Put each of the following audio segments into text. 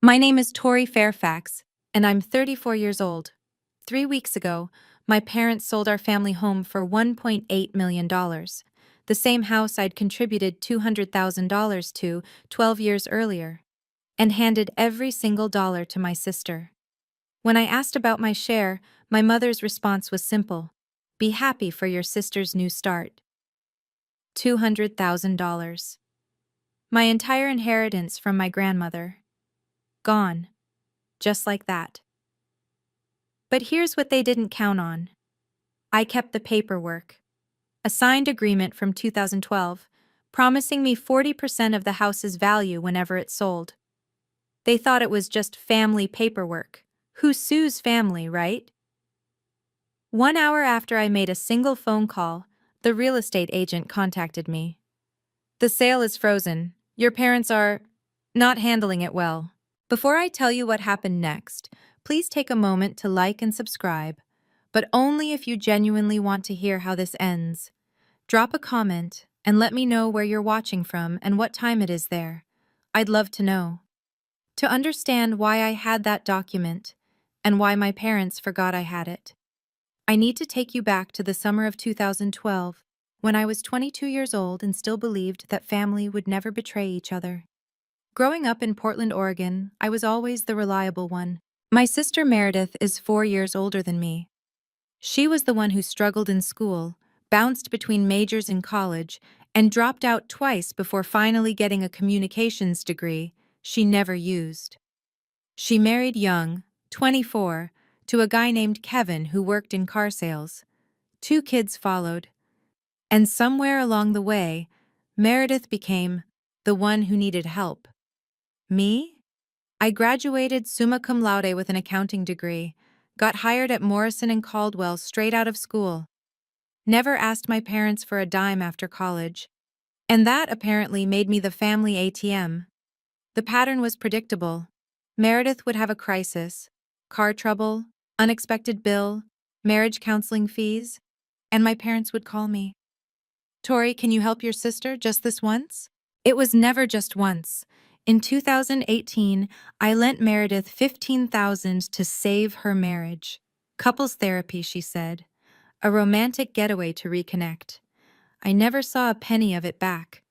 My name is Tori Fairfax, and I'm 34 years old. 3 weeks ago, my parents sold our family home for $1.8 million, the same house I'd contributed $200,000 to 12 years earlier, and handed every single dollar to my sister. When I asked about my share, my mother's response was simple: "Be happy for your sister's new start." $200,000. My entire inheritance from my grandmother. Gone. Just like that. But here's what they didn't count on. I kept the paperwork. A signed agreement from 2012, promising me 40% of the house's value whenever it sold. They thought it was just family paperwork. Who sues family, right? 1 hour after I made a single phone call, the real estate agent contacted me. "The sale is frozen. Your parents are not handling it well." Before I tell you what happened next, please take a moment to like and subscribe, but only if you genuinely want to hear how this ends. Drop a comment and let me know where you're watching from and what time it is there. I'd love to know. To understand why I had that document and why my parents forgot I had it, I need to take you back to the summer of 2012, when I was 22 years old and still believed that family would never betray each other. Growing up in Portland, Oregon, I was always the reliable one. My sister Meredith is 4 years older than me. She was the one who struggled in school, bounced between majors in college, and dropped out twice before finally getting a communications degree she never used. She married young, 24, to a guy named Kevin who worked in car sales. 2 kids followed. And somewhere along the way, Meredith became the one who needed help. Me? I graduated summa cum laude with an accounting degree, got hired at Morrison and Caldwell straight out of school. Never asked my parents for a dime after college. And that apparently made me the family ATM. The pattern was predictable. Meredith would have a crisis, car trouble, unexpected bill, marriage counseling fees, and my parents would call me. "Tori, can you help your sister just this once?" It was never just once. In 2018, I lent Meredith $15,000 to save her marriage. Couples therapy, she said. A romantic getaway to reconnect. I never saw a penny of it back.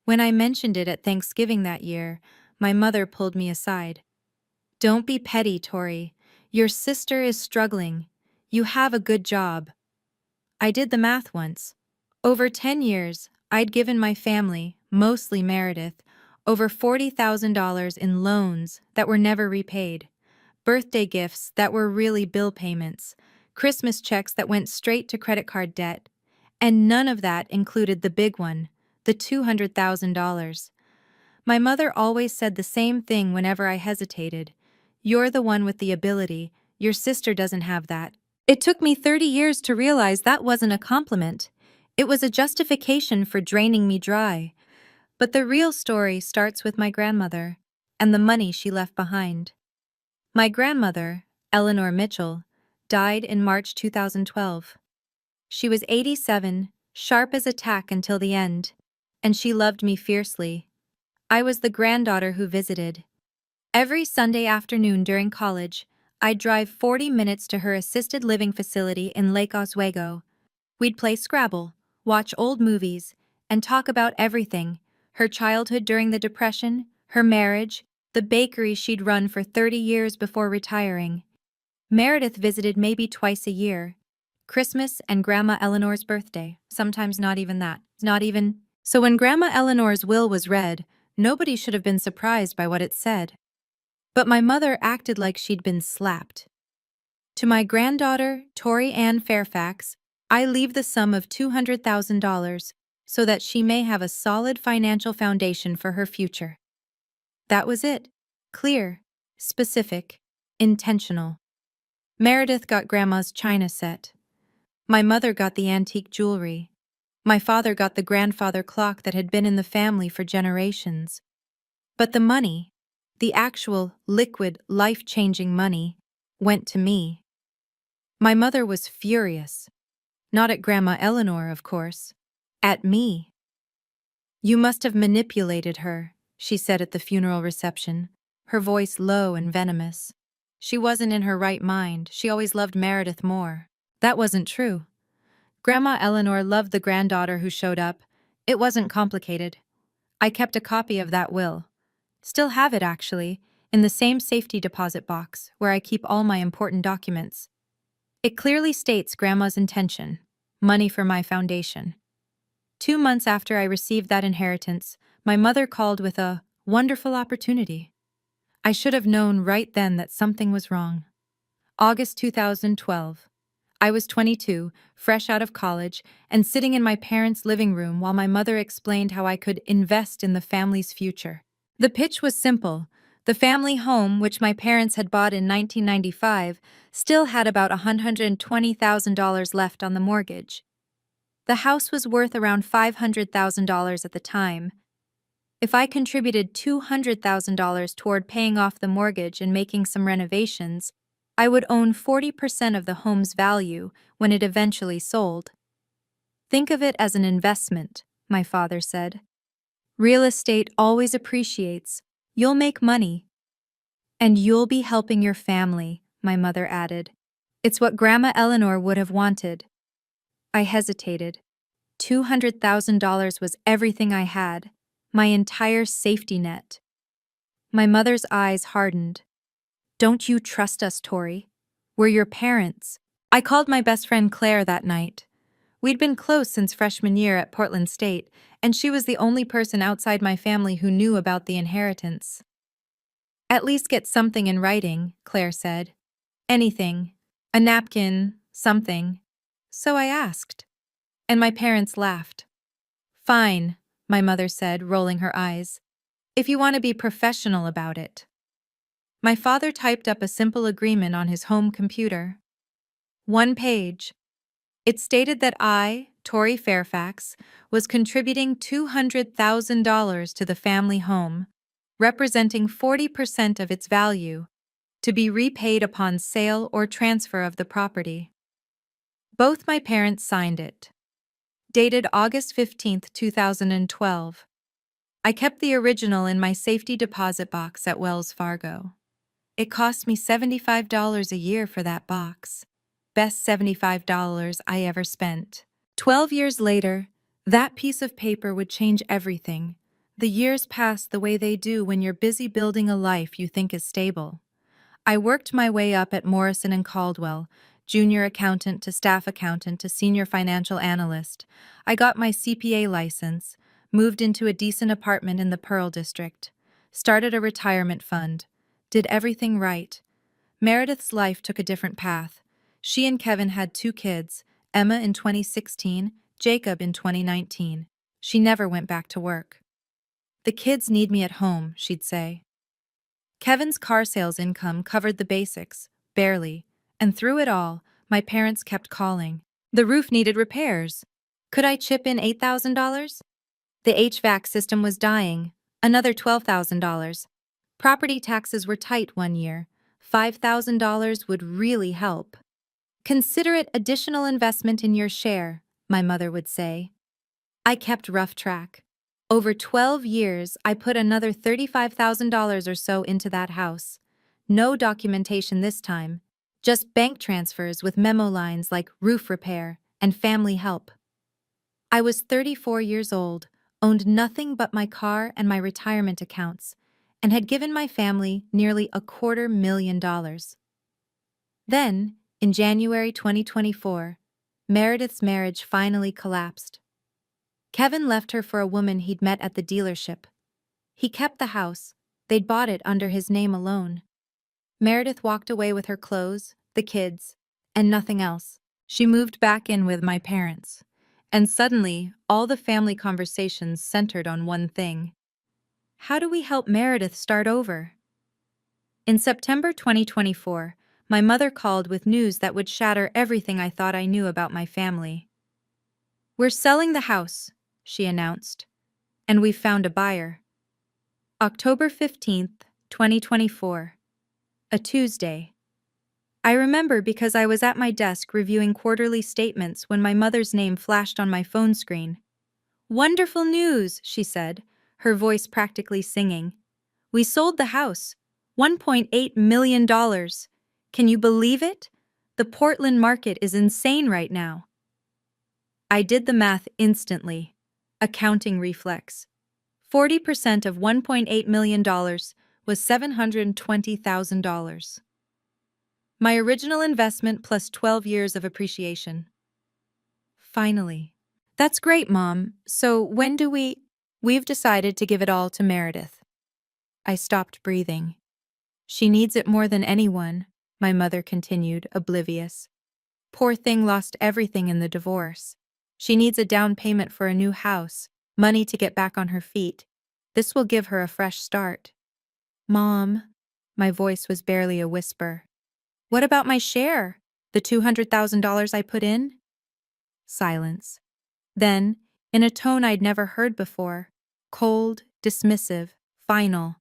When I mentioned it at Thanksgiving that year, my mother pulled me aside. "Don't be petty, Tori. Your sister is struggling. You have a good job." I did the math once. Over 10 years, I'd given my family, mostly Meredith, over $40,000 in loans that were never repaid, birthday gifts that were really bill payments, Christmas checks that went straight to credit card debt, and none of that included the big one, the $200,000. My mother always said the same thing whenever I hesitated: "You're the one with the ability, your sister doesn't have that." It took me 30 years to realize that wasn't a compliment. It was a justification for draining me dry. But the real story starts with my grandmother and the money she left behind. My grandmother, Eleanor Mitchell, died in March 2012. She was 87, sharp as a tack until the end, and she loved me fiercely. I was the granddaughter who visited. Every Sunday afternoon during college, I'd drive 40 minutes to her assisted living facility in Lake Oswego. We'd play Scrabble, watch old movies, and talk about everything: her childhood during the Depression, her marriage, the bakery she'd run for 30 years before retiring. Meredith visited maybe twice a year. Christmas and Grandma Eleanor's birthday, sometimes not even that. So when Grandma Eleanor's will was read, nobody should have been surprised by what it said. But my mother acted like she'd been slapped. "To my granddaughter, Tori Ann Fairfax, I leave the sum of $200,000 so that she may have a solid financial foundation for her future." That was it. Clear, specific, intentional. Meredith got Grandma's china set. My mother got the antique jewelry. My father got the grandfather clock that had been in the family for generations. But the money, the actual, liquid, life-changing money, went to me. My mother was furious. Not at Grandma Eleanor, of course. At me. "You must have manipulated her," she said at the funeral reception. her voice low and venomous. She wasn't in her right mind, she always loved Meredith more. That wasn't true. Grandma Eleanor loved the granddaughter who showed up. It wasn't complicated. I kept a copy of that will. Still have it, actually, in the same safety deposit box where I keep all my important documents. It clearly states Grandma's intention: money for my foundation. 2 months after I received that inheritance, my mother called with a wonderful opportunity. I should have known right then that something was wrong. August 2012. I was 22, fresh out of college, and sitting in my parents' living room while my mother explained how I could invest in the family's future. The pitch was simple. The family home, which my parents had bought in 1995, still had about $120,000 left on the mortgage. The house was worth around $500,000 at the time. If I contributed $200,000 toward paying off the mortgage and making some renovations, I would own 40% of the home's value when it eventually sold. Think of it as an investment, my father said. Real estate always appreciates. You'll make money. And you'll be helping your family, my mother added. It's what Grandma Eleanor would have wanted. I hesitated. $200,000 was everything I had, my entire safety net. My mother's eyes hardened. Don't you trust us, Tori? We're your parents. I called my best friend Claire that night. We'd been close since freshman year at Portland State, and she was the only person outside my family who knew about the inheritance. At least get something in writing, Claire said. Anything. A napkin, something. So I asked. And my parents laughed. Fine, my mother said, rolling her eyes. If you want to be professional about it. My father typed up a simple agreement on his home computer. 1 page. It stated that I, Tori Fairfax, was contributing $200,000 to the family home, representing 40% of its value, to be repaid upon sale or transfer of the property. Both my parents signed it. Dated August 15, 2012. I kept the original in my safety deposit box at Wells Fargo. It cost me $75 a year for that box. Best $75 I ever spent. 12 years later, that piece of paper would change everything. The years passed the way they do when you're busy building a life you think is stable. I worked my way up at Morrison and Caldwell, junior accountant to staff accountant to senior financial analyst. I got my CPA license, moved into a decent apartment in the Pearl District, started a retirement fund, did everything right. Meredith's life took a different path. She and Kevin had 2 kids, Emma in 2016, Jacob in 2019. She never went back to work. The kids need me at home, she'd say. Kevin's car sales income covered the basics, barely, and through it all, my parents kept calling. The roof needed repairs. Could I chip in $8,000? The HVAC system was dying, another $12,000. Property taxes were tight one year. $5,000 would really help. Consider it additional investment in your share, my mother would say. I kept rough track. Over 12 years, I put another $35,000 or so into that house. No documentation this time, just bank transfers with memo lines like roof repair and family help. I was 34 years old, owned nothing but my car and my retirement accounts, and had given my family nearly $250,000. Then, in January 2024, Meredith's marriage finally collapsed. Kevin left her for a woman he'd met at the dealership. He kept the house. They'd bought it under his name alone. Meredith walked away with her clothes, the kids, and nothing else. She moved back in with my parents. And suddenly, all the family conversations centered on one thing. How do we help Meredith start over? In September 2024, my mother called with news that would shatter everything I thought I knew about my family. We're selling the house, she announced, and we've found a buyer. October 15th, 2024. A Tuesday. I remember because I was at my desk reviewing quarterly statements when my mother's name flashed on my phone screen. Wonderful news, she said, her voice practically singing. We sold the house. $1.8 million. Can you believe it? The Portland market is insane right now. I did the math instantly. Accounting reflex. 40% of $1.8 million was $720,000. My original investment plus 12 years of appreciation. Finally. That's great, Mom. So when do we... We've decided to give it all to Meredith. I stopped breathing. She needs it more than anyone, my mother continued, oblivious. Poor thing lost everything in the divorce. She needs a down payment for a new house, money to get back on her feet. This will give her a fresh start. Mom, my voice was barely a whisper. What about my share? The $200,000 I put in? Silence. Then, in a tone I'd never heard before, cold, dismissive, final.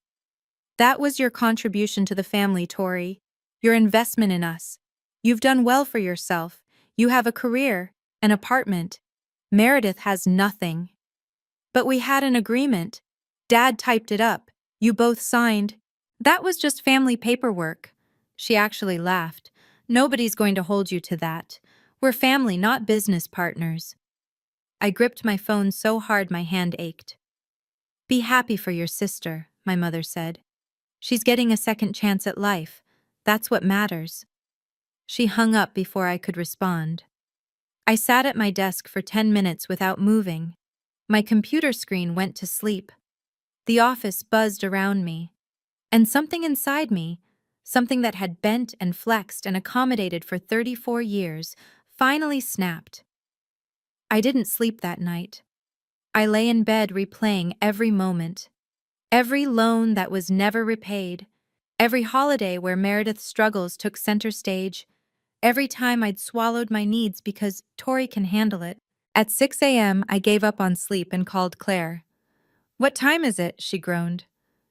That was your contribution to the family, Tori. Your investment in us. You've done well for yourself. You have a career, an apartment. Meredith has nothing. But we had an agreement. Dad typed it up. You both signed. That was just family paperwork. She actually laughed. Nobody's going to hold you to that. We're family, not business partners. I gripped my phone so hard my hand ached. Be happy for your sister, my mother said. She's getting a second chance at life. That's what matters. She hung up before I could respond. I sat at my desk for 10 minutes without moving. My computer screen went to sleep. The office buzzed around me. And something inside me, something that had bent and flexed and accommodated for 34 years, finally snapped. I didn't sleep that night. I lay in bed replaying every moment. Every loan that was never repaid. Every holiday where Meredith's struggles took center stage. Every time I'd swallowed my needs because Tori can handle it. At 6 a.m., I gave up on sleep and called Claire. What time is it? She groaned.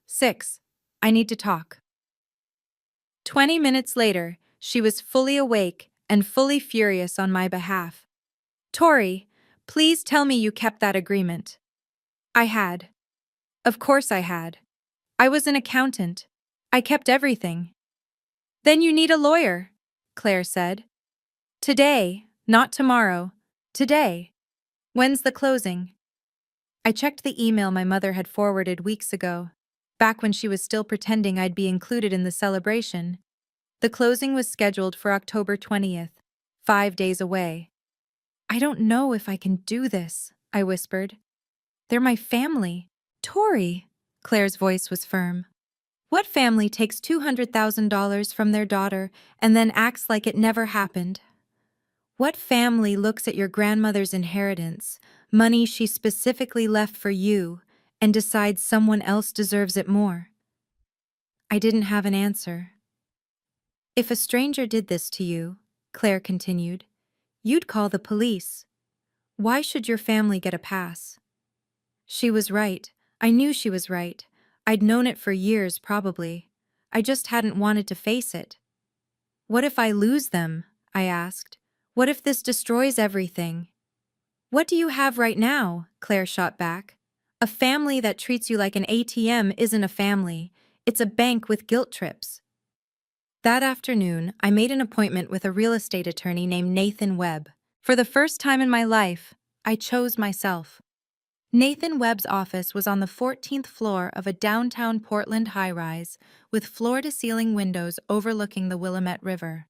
6. I need to talk. 20 minutes later, she was fully awake and fully furious on my behalf. Tori, please tell me you kept that agreement. I had. Of course I had. I was an accountant. I kept everything. Then you need a lawyer, Claire said. Today, not tomorrow. Today. When's the closing? I checked the email my mother had forwarded weeks ago, back when she was still pretending I'd be included in the celebration. The closing was scheduled for October 20th, 5 days away. I don't know if I can do this, I whispered. They're my family. Tori, Claire's voice was firm. What family takes $200,000 from their daughter and then acts like it never happened? What family looks at your grandmother's inheritance, money she specifically left for you, and decides someone else deserves it more? I didn't have an answer. If a stranger did this to you, Claire continued, you'd call the police. Why should your family get a pass? She was right. I knew she was right. I'd known it for years, probably. I just hadn't wanted to face it. What if I lose them? I asked. What if this destroys everything? What do you have right now? Claire shot back. A family that treats you like an ATM isn't a family. It's a bank with guilt trips. That afternoon, I made an appointment with a real estate attorney named Nathan Webb. For the first time in my life, I chose myself. Nathan Webb's office was on the 14th floor of a downtown Portland high-rise with floor-to-ceiling windows overlooking the Willamette River.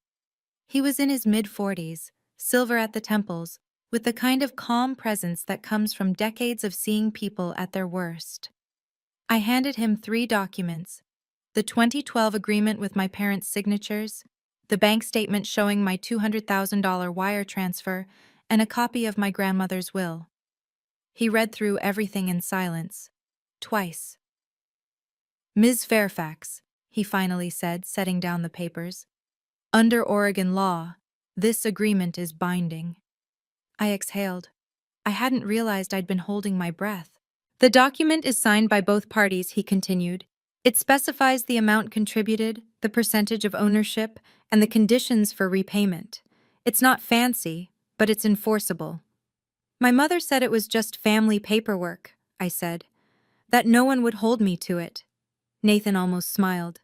He was in his mid-40s, silver at the temples, with the kind of calm presence that comes from decades of seeing people at their worst. I handed him 3 documents: the 2012 agreement with my parents' signatures, the bank statement showing my $200,000 wire transfer, and a copy of my grandmother's will. He read through everything in silence. Twice. Ms. Fairfax, he finally said, setting down the papers. Under Oregon law, this agreement is binding. I exhaled. I hadn't realized I'd been holding my breath. The document is signed by both parties, he continued. It specifies the amount contributed, the percentage of ownership, and the conditions for repayment. It's not fancy, but it's enforceable. My mother said it was just family paperwork, I said. That no one would hold me to it. Nathan almost smiled.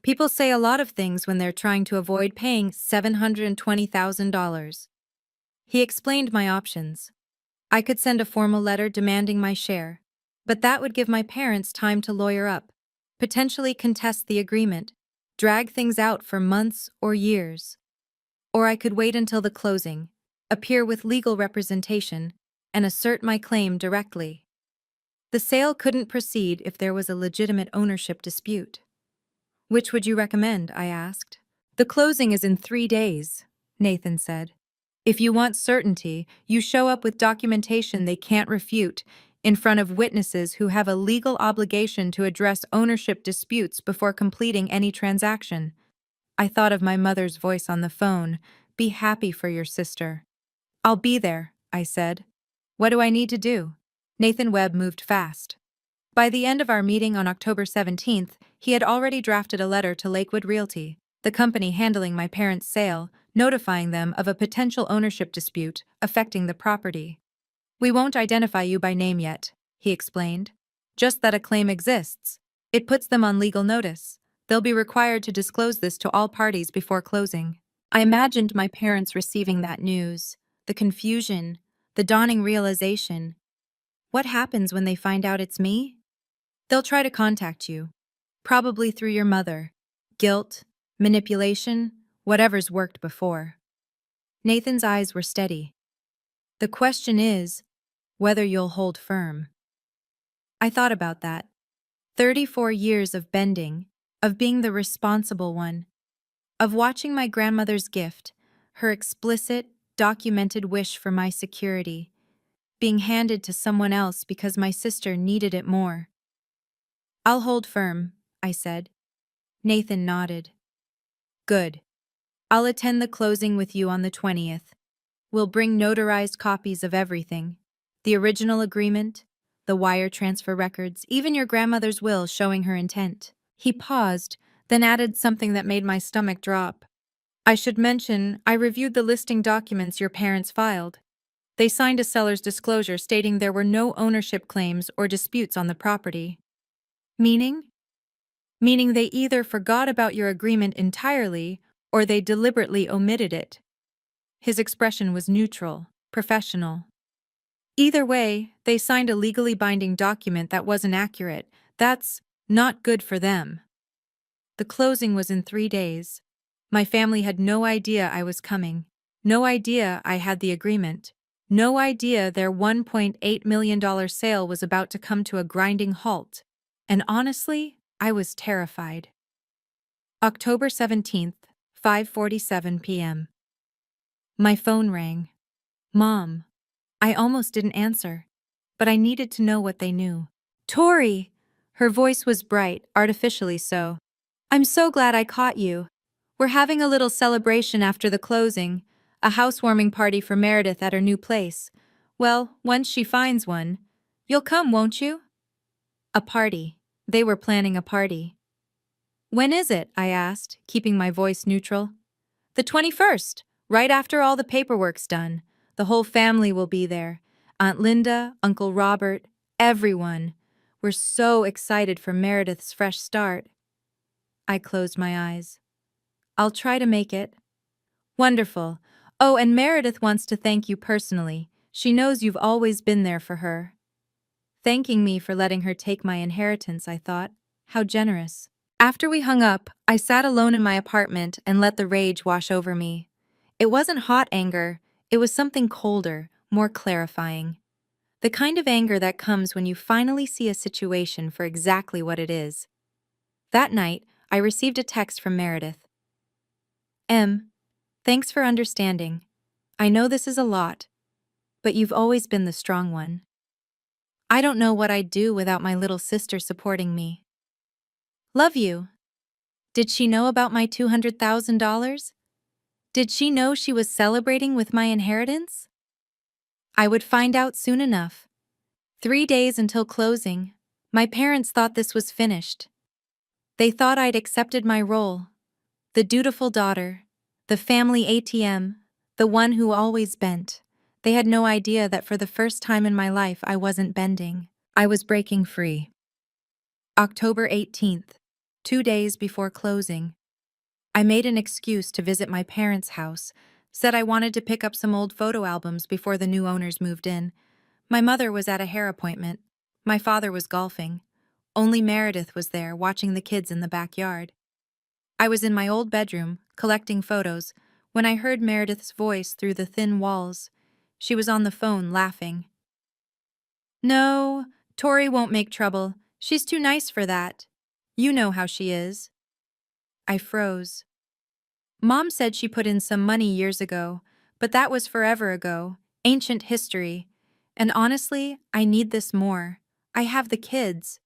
People say a lot of things when they're trying to avoid paying $720,000. He explained my options. I could send a formal letter demanding my share, but that would give my parents time to lawyer up, potentially contest the agreement, drag things out for months or years. Or I could wait until the closing, appear with legal representation, and assert my claim directly. The sale couldn't proceed if there was a legitimate ownership dispute. Which would you recommend? I asked. The closing is in 3 days, Nathan said. If you want certainty, you show up with documentation they can't refute, in front of witnesses who have a legal obligation to address ownership disputes before completing any transaction. I thought of my mother's voice on the phone. Be happy for your sister. I'll be there, I said. What do I need to do? Nathan Webb moved fast. By the end of our meeting on October 17th, he had already drafted a letter to Lakewood Realty, the company handling my parents' sale, notifying them of a potential ownership dispute affecting the property. We won't identify you by name yet, he explained. Just that a claim exists. It puts them on legal notice. They'll be required to disclose this to all parties before closing. I imagined my parents receiving that news, the confusion, the dawning realization. What happens when they find out it's me? They'll try to contact you, probably through your mother. Guilt, manipulation, whatever's worked before. Nathan's eyes were steady. The question is whether you'll hold firm. I thought about that. 34 years of bending, of being the responsible one, of watching my grandmother's gift, her explicit, documented wish for my security, being handed to someone else because my sister needed it more. I'll hold firm, I said. Nathan nodded. Good. I'll attend the closing with you on the 20th. We'll bring notarized copies of everything. The original agreement, the wire transfer records, even your grandmother's will showing her intent. He paused, then added something that made my stomach drop. I should mention, I reviewed the listing documents your parents filed. They signed a seller's disclosure stating there were no ownership claims or disputes on the property. Meaning? Meaning they either forgot about your agreement entirely or they deliberately omitted it. His expression was neutral, professional. Either way, they signed a legally binding document that wasn't accurate. That's not good for them. The closing was in 3 days. My family had no idea I was coming. No idea I had the agreement. No idea their $1.8 million sale was about to come to a grinding halt. And honestly, I was terrified. October 17th, 5:47 p.m. My phone rang. Mom. I almost didn't answer, but I needed to know what they knew. Tori! Her voice was bright, artificially so. I'm so glad I caught you. We're having a little celebration after the closing, a housewarming party for Meredith at her new place. Well, once she finds one, you'll come, won't you? A party. They were planning a party. When is it? I asked, keeping my voice neutral. The 21st, right after all the paperwork's done. The whole family will be there. Aunt Linda, Uncle Robert, everyone. We're so excited for Meredith's fresh start. I closed my eyes. I'll try to make it. Wonderful. Oh, and Meredith wants to thank you personally. She knows you've always been there for her. Thanking me for letting her take my inheritance, I thought. How generous. After we hung up, I sat alone in my apartment and let the rage wash over me. It wasn't hot anger, it was something colder, more clarifying. The kind of anger that comes when you finally see a situation for exactly what it is. That night, I received a text from Meredith. Thanks for understanding. I know this is a lot, but you've always been the strong one. I don't know what I'd do without my little sister supporting me. Love you. Did she know about my $200,000? Did she know she was celebrating with my inheritance? I would find out soon enough. 3 days until closing. My parents thought this was finished. They thought I'd accepted my role. The dutiful daughter, the family ATM, the one who always bent. They had no idea that for the first time in my life I wasn't bending. I was breaking free. October 18th. 2 days before closing, I made an excuse to visit my parents' house, said I wanted to pick up some old photo albums before the new owners moved in. My mother was at a hair appointment. My father was golfing. Only Meredith was there, watching the kids in the backyard. I was in my old bedroom, collecting photos, when I heard Meredith's voice through the thin walls. She was on the phone, laughing. "No, Tori won't make trouble. She's too nice for that. You know how she is." I froze. Mom said she put in some money years ago, but that was forever ago, ancient history. And honestly, I need this more. I have the kids.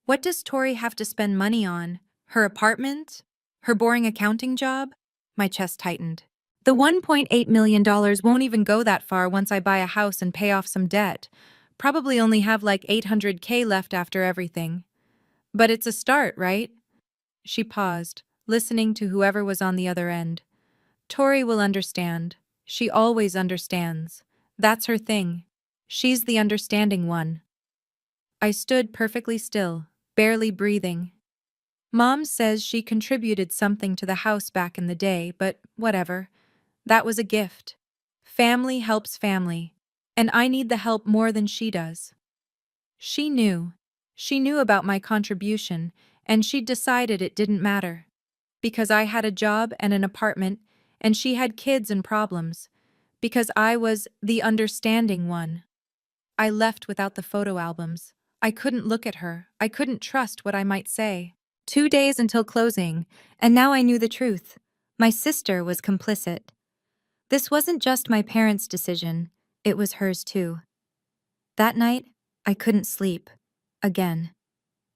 What does Tori have to spend money on? Her apartment? Her boring accounting job? My chest tightened. The $1.8 million won't even go that far once I buy a house and pay off some debt. Probably only have like $800K left after everything. But it's a start, right? She paused, listening to whoever was on the other end. Tori will understand. She always understands. That's her thing. She's the understanding one. I stood perfectly still, barely breathing. Mom says she contributed something to the house back in the day, but whatever. That was a gift. Family helps family, and I need the help more than she does. She knew. She knew about my contribution, and she'd decided it didn't matter. Because I had a job and an apartment, and she had kids and problems. Because I was the understanding one. I left without the photo albums. I couldn't look at her. I couldn't trust what I might say. 2 days until closing, and now I knew the truth. My sister was complicit. This wasn't just my parents' decision, it was hers too. That night, I couldn't sleep. Again.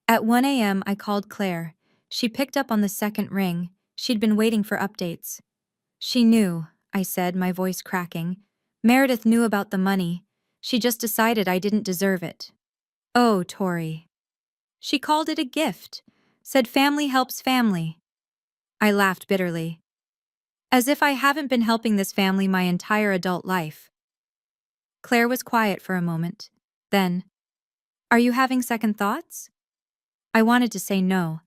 At 1 a.m., I called Claire. She picked up on the second ring. She'd been waiting for updates. She knew, I said, my voice cracking. Meredith knew about the money. She just decided I didn't deserve it. Oh, Tori. She called it a gift. Said family helps family. I laughed bitterly. As if I haven't been helping this family my entire adult life. Claire was quiet for a moment. Then, "Are you having second thoughts?" I wanted to say no,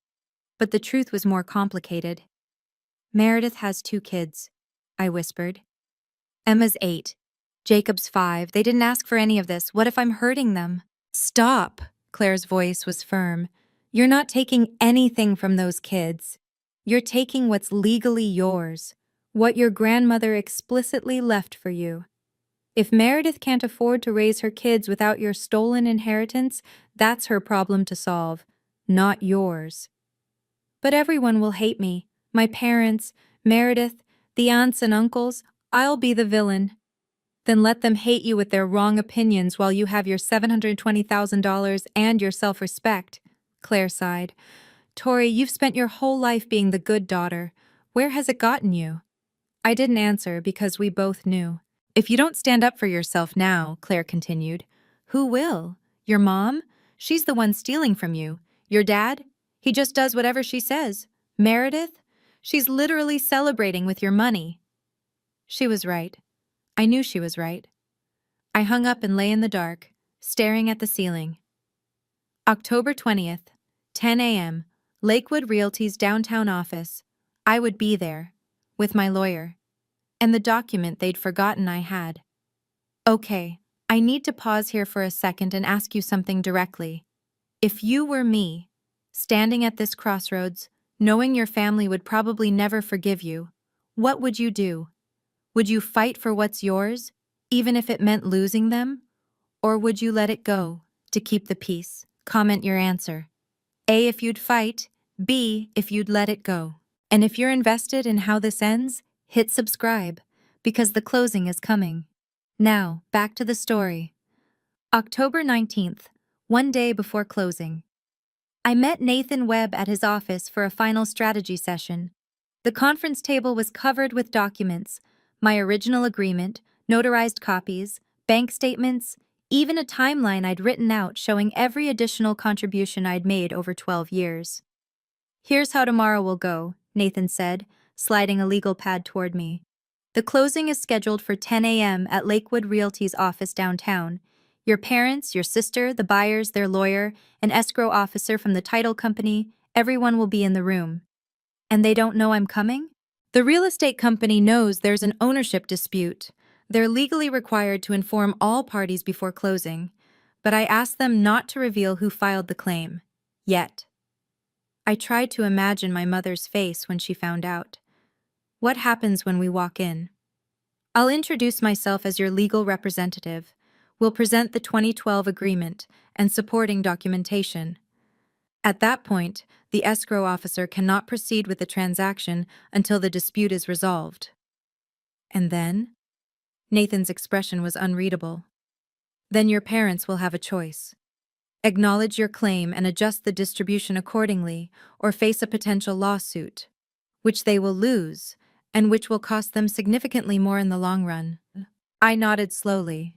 but the truth was more complicated. Meredith has 2 kids, I whispered. Emma's 8. Jacob's 5. They didn't ask for any of this. What if I'm hurting them? Stop, Claire's voice was firm. You're not taking anything from those kids. You're taking what's legally yours, what your grandmother explicitly left for you. If Meredith can't afford to raise her kids without your stolen inheritance, that's her problem to solve, not yours. But everyone will hate me. My parents, Meredith, the aunts and uncles. I'll be the villain. Then let them hate you with their wrong opinions while you have your $720,000 and your self-respect, Claire sighed. Tori, you've spent your whole life being the good daughter. Where has it gotten you? I didn't answer because we both knew. If you don't stand up for yourself now, Claire continued, who will? Your mom? She's the one stealing from you. Your dad? He just does whatever she says. Meredith? She's literally celebrating with your money. She was right. I knew she was right. I hung up and lay in the dark, staring at the ceiling. October 20th, 10 a.m., Lakewood Realty's downtown office. I would be there, with my lawyer, and the document they'd forgotten I had. Okay, I need to pause here for a second and ask you something directly. If you were me, standing at this crossroads, knowing your family would probably never forgive you, what would you do? Would you fight for what's yours, even if it meant losing them? Or would you let it go, to keep the peace? Comment your answer. A, if you'd fight. B, if you'd let it go. And if you're invested in how this ends, hit subscribe, because the closing is coming. Now, back to the story. October 19th, 1 day before closing. I met Nathan Webb at his office for a final strategy session. The conference table was covered with documents, my original agreement, notarized copies, bank statements, even a timeline I'd written out showing every additional contribution I'd made over 12 years. Here's how tomorrow will go, Nathan said, sliding a legal pad toward me. The closing is scheduled for 10 a.m. at Lakewood Realty's office downtown. Your parents, your sister, the buyers, their lawyer, an escrow officer from the title company, Everyone will be in the room. And they don't know I'm coming? The real estate company knows there's an ownership dispute. They're legally required to inform all parties before closing, but I asked them not to reveal who filed the claim. Yet. I tried to imagine my mother's face when she found out. What happens when we walk in? I'll introduce myself as your legal representative. We'll present the 2012 agreement and supporting documentation. At that point, the escrow officer cannot proceed with the transaction until the dispute is resolved. And then? Nathan's expression was unreadable. Then your parents will have a choice. Acknowledge your claim and adjust the distribution accordingly, or face a potential lawsuit, which they will lose, and which will cost them significantly more in the long run. I nodded slowly.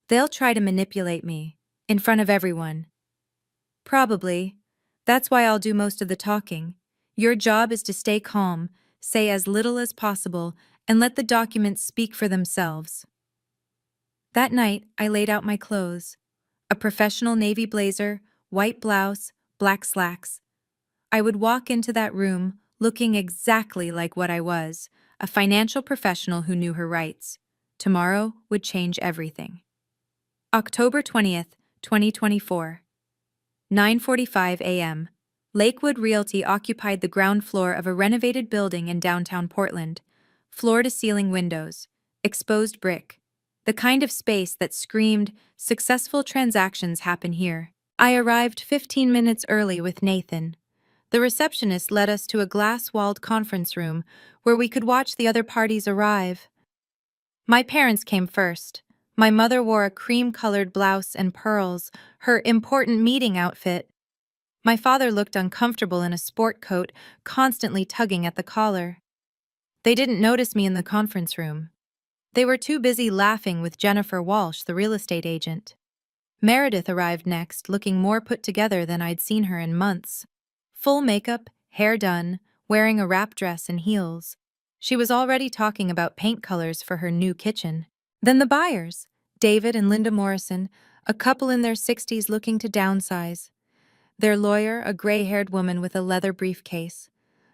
They'll try to manipulate me, in front of everyone. Probably. That's why I'll do most of the talking. Your job is to stay calm, say as little as possible, and let the documents speak for themselves. That night, I laid out my clothes. A professional navy blazer, white blouse, black slacks. I would walk into that room looking exactly like what I was, a financial professional who knew her rights. Tomorrow would change everything. October 20th, 2024. 9:45 a.m. Lakewood Realty occupied the ground floor of a renovated building in downtown Portland. Floor-to-ceiling windows, exposed brick. The kind of space that screamed, successful transactions happen here. I arrived 15 minutes early with Nathan. The receptionist led us to a glass-walled conference room where we could watch the other parties arrive. My parents came first. My mother wore a cream-colored blouse and pearls, her important meeting outfit. My father looked uncomfortable in a sport coat, constantly tugging at the collar. They didn't notice me in the conference room. They were too busy laughing with Jennifer Walsh, the real estate agent. Meredith arrived next, looking more put together than I'd seen her in months. Full makeup, hair done, wearing a wrap dress and heels. She was already talking about paint colors for her new kitchen. Then the buyers, David and Linda Morrison, a couple in their 60s looking to downsize. Their lawyer, a gray-haired woman with a leather briefcase.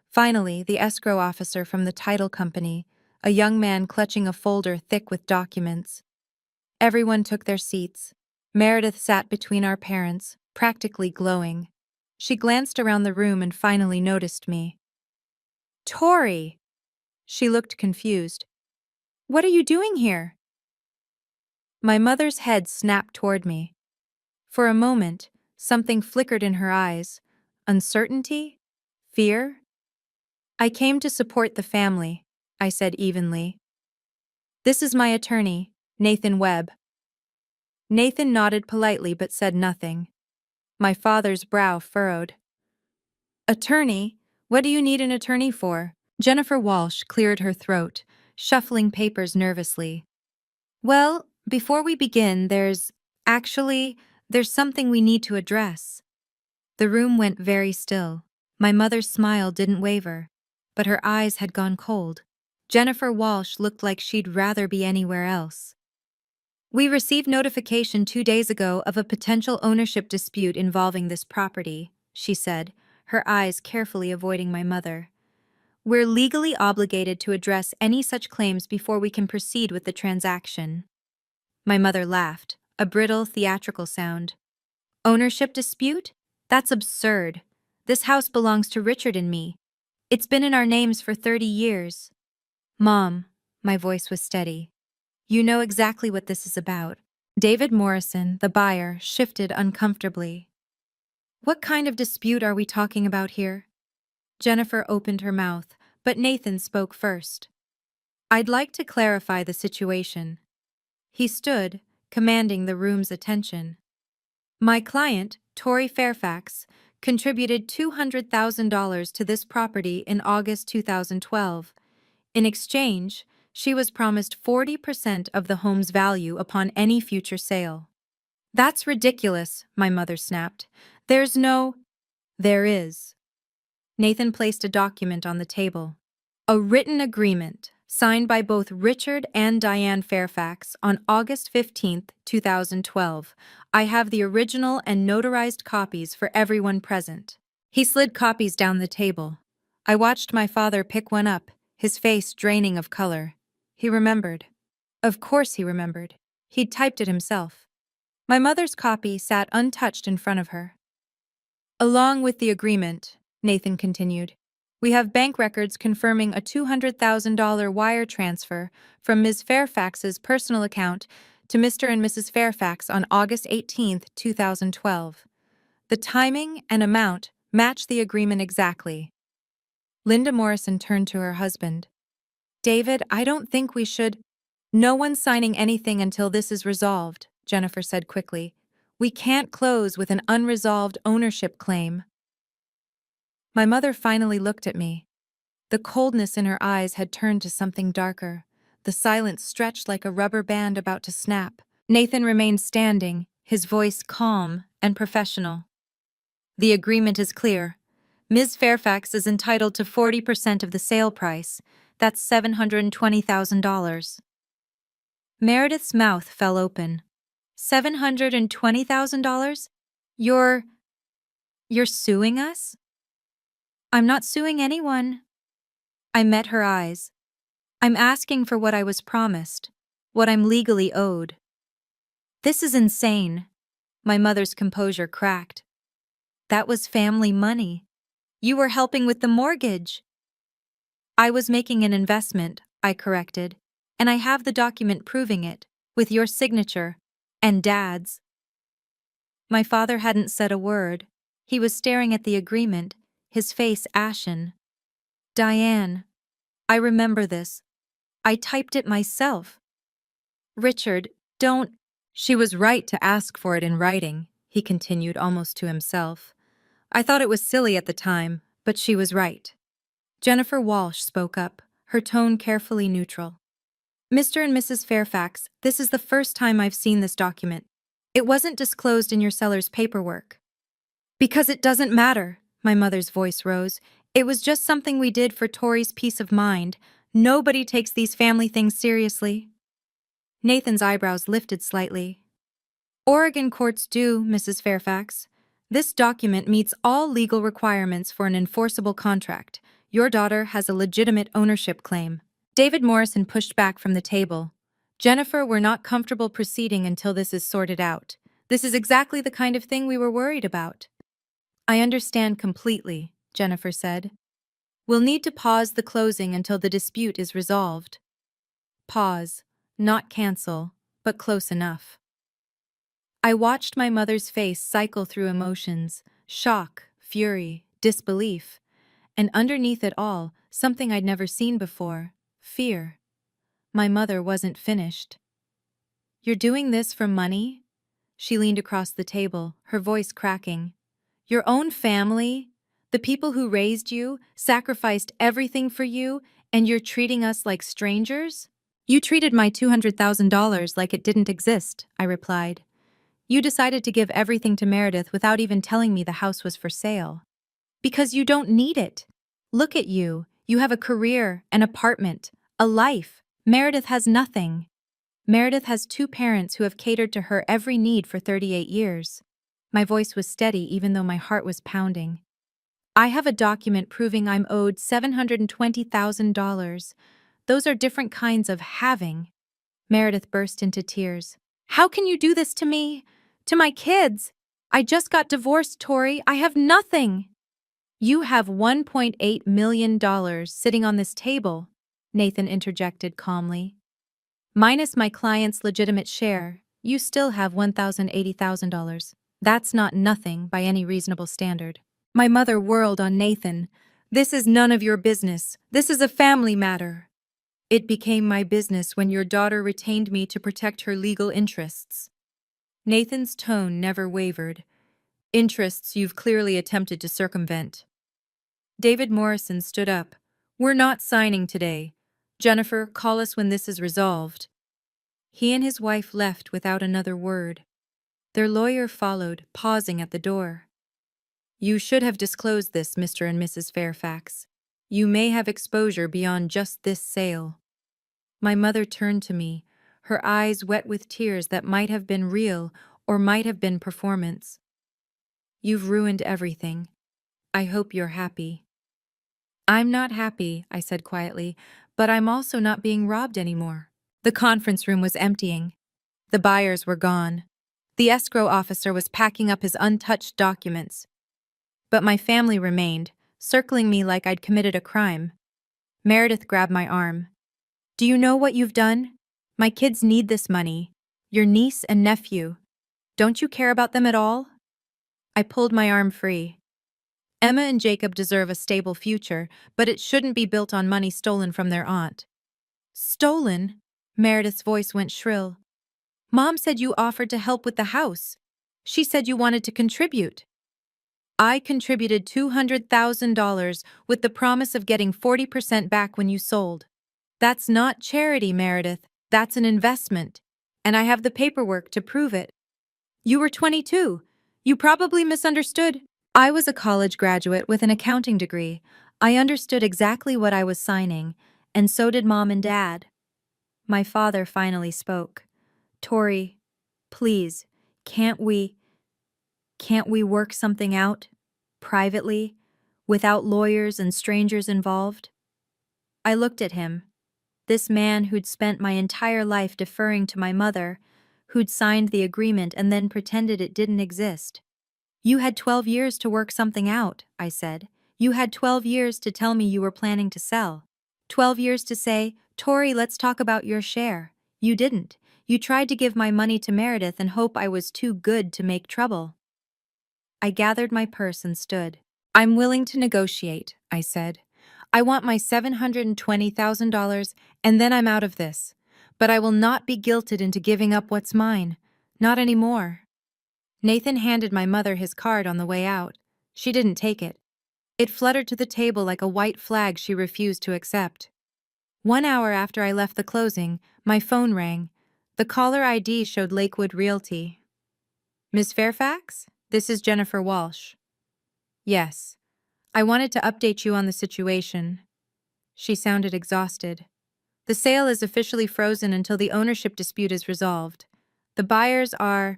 Finally, the escrow officer from the title company, a young man clutching a folder thick with documents. Everyone took their seats. Meredith sat between our parents, practically glowing. She glanced around the room and finally noticed me. Tori! She looked confused. What are you doing here? My mother's head snapped toward me. For a moment, something flickered in her eyes. Uncertainty? Fear? I came to support the family, I said evenly. This is my attorney, Nathan Webb. Nathan nodded politely but said nothing. My father's brow furrowed. Attorney? What do you need an attorney for? Jennifer Walsh cleared her throat, shuffling papers nervously. Well, before we begin, there's something we need to address. The room went very still. My mother's smile didn't waver, but her eyes had gone cold. Jennifer Walsh looked like she'd rather be anywhere else. We received notification 2 days ago of a potential ownership dispute involving this property, she said, her eyes carefully avoiding my mother. We're legally obligated to address any such claims before we can proceed with the transaction. My mother laughed, a brittle, theatrical sound. Ownership dispute? That's absurd. This house belongs to Richard and me. It's been in our names for 30 years. Mom, my voice was steady. You know exactly what this is about. David Morrison, the buyer, shifted uncomfortably. What kind of dispute are we talking about here? Jennifer opened her mouth, but Nathan spoke first. I'd like to clarify the situation. He stood, commanding the room's attention. My client, Tori Fairfax, contributed $200,000 to this property in August 2012. In exchange, she was promised 40% of the home's value upon any future sale. That's ridiculous, my mother snapped. There is. Nathan placed a document on the table. A written agreement, signed by both Richard and Diane Fairfax on August 15, 2012. I have the original and notarized copies for everyone present. He slid copies down the table. I watched my father pick one up, his face draining of color. He remembered. Of course he remembered. He'd typed it himself. My mother's copy sat untouched in front of her. Along with the agreement, Nathan continued, we have bank records confirming a $200,000 wire transfer from Ms. Fairfax's personal account to Mr. and Mrs. Fairfax on August 18, 2012. The timing and amount match the agreement exactly. Linda Morrison turned to her husband. David, I don't think we should. No one's signing anything until this is resolved, Jennifer said quickly. We can't close with an unresolved ownership claim. My mother finally looked at me. The coldness in her eyes had turned to something darker. The silence stretched like a rubber band about to snap. Nathan remained standing, his voice calm and professional. The agreement is clear. Ms. Fairfax is entitled to 40% of the sale price. That's $720,000. Meredith's mouth fell open. $720,000? You're suing us? I'm not suing anyone. I met her eyes. I'm asking for what I was promised, what I'm legally owed. This is insane. My mother's composure cracked. That was family money. You were helping with the mortgage. I was making an investment, I corrected, and I have the document proving it, with your signature, and Dad's. My father hadn't said a word. He was staring at the agreement, his face ashen. Diane, I remember this. I typed it myself. Richard, don't. She was right to ask for it in writing, he continued almost to himself. I thought it was silly at the time, but she was right. Jennifer Walsh spoke up, her tone carefully neutral. Mr. and Mrs. Fairfax, this is the first time I've seen this document. It wasn't disclosed in your seller's paperwork. Because it doesn't matter, my mother's voice rose. It was just something we did for Tori's peace of mind. Nobody takes these family things seriously. Nathan's eyebrows lifted slightly. Oregon courts do, Mrs. Fairfax. This document meets all legal requirements for an enforceable contract. Your daughter has a legitimate ownership claim. David Morrison pushed back from the table. Jennifer, we're not comfortable proceeding until this is sorted out. This is exactly the kind of thing we were worried about. I understand completely, Jennifer said. We'll need to pause the closing until the dispute is resolved. Pause, not cancel, but close enough. I watched my mother's face cycle through emotions, shock, fury, disbelief, and underneath it all, something I'd never seen before, fear. My mother wasn't finished. You're doing this for money? She leaned across the table, her voice cracking. Your own family, the people who raised you, sacrificed everything for you, and you're treating us like strangers? You treated my $200,000 like it didn't exist, I replied. You decided to give everything to Meredith without even telling me the house was for sale. Because you don't need it. Look at you. You have a career, an apartment, a life. Meredith has nothing. Meredith has two parents who have catered to her every need for 38 years. My voice was steady even though my heart was pounding. I have a document proving I'm owed $720,000. Those are different kinds of having. Meredith burst into tears. How can you do this to me? To my kids? I just got divorced, Tori. I have nothing. You have $1.8 million sitting on this table, Nathan interjected calmly. Minus my client's legitimate share, you still have $1,080,000. That's not nothing by any reasonable standard. My mother whirled on Nathan. This is none of your business. This is a family matter. It became my business when your daughter retained me to protect her legal interests. Nathan's tone never wavered. Interests you've clearly attempted to circumvent. David Morrison stood up. We're not signing today. Jennifer, call us when this is resolved. He and his wife left without another word. Their lawyer followed, pausing at the door. You should have disclosed this, Mr. and Mrs. Fairfax. You may have exposure beyond just this sale. My mother turned to me, her eyes wet with tears that might have been real or might have been performance. You've ruined everything. I hope you're happy. I'm not happy, I said quietly, but I'm also not being robbed anymore. The conference room was emptying. The buyers were gone. The escrow officer was packing up his untouched documents. But my family remained, circling me like I'd committed a crime. Meredith grabbed my arm. Do you know what you've done? My kids need this money. Your niece and nephew. Don't you care about them at all? I pulled my arm free. Emma and Jacob deserve a stable future, but it shouldn't be built on money stolen from their aunt. Stolen? Meredith's voice went shrill. Mom said you offered to help with the house. She said you wanted to contribute. I contributed $200,000 with the promise of getting 40% back when you sold. That's not charity, Meredith. That's an investment. And I have the paperwork to prove it. You were 22. You probably misunderstood. I was a college graduate with an accounting degree. I understood exactly what I was signing, and so did Mom and Dad. My father finally spoke. Tori, please, can't we work something out? Privately? Without lawyers and strangers involved? I looked at him. This man who'd spent my entire life deferring to my mother, who'd signed the agreement and then pretended it didn't exist. You had 12 years to work something out, I said. You had 12 years to tell me you were planning to sell. 12 years to say, Tori, let's talk about your share. You didn't. You tried to give my money to Meredith and hope I was too good to make trouble. I gathered my purse and stood. I'm willing to negotiate, I said. I want my $720,000 and then I'm out of this. But I will not be guilted into giving up what's mine. Not anymore. Nathan handed my mother his card on the way out. She didn't take it. It fluttered to the table like a white flag she refused to accept. 1 hour after I left the closing, my phone rang. The caller ID showed Lakewood Realty. Ms. Fairfax? This is Jennifer Walsh. Yes. I wanted to update you on the situation. She sounded exhausted. The sale is officially frozen until the ownership dispute is resolved. The buyers are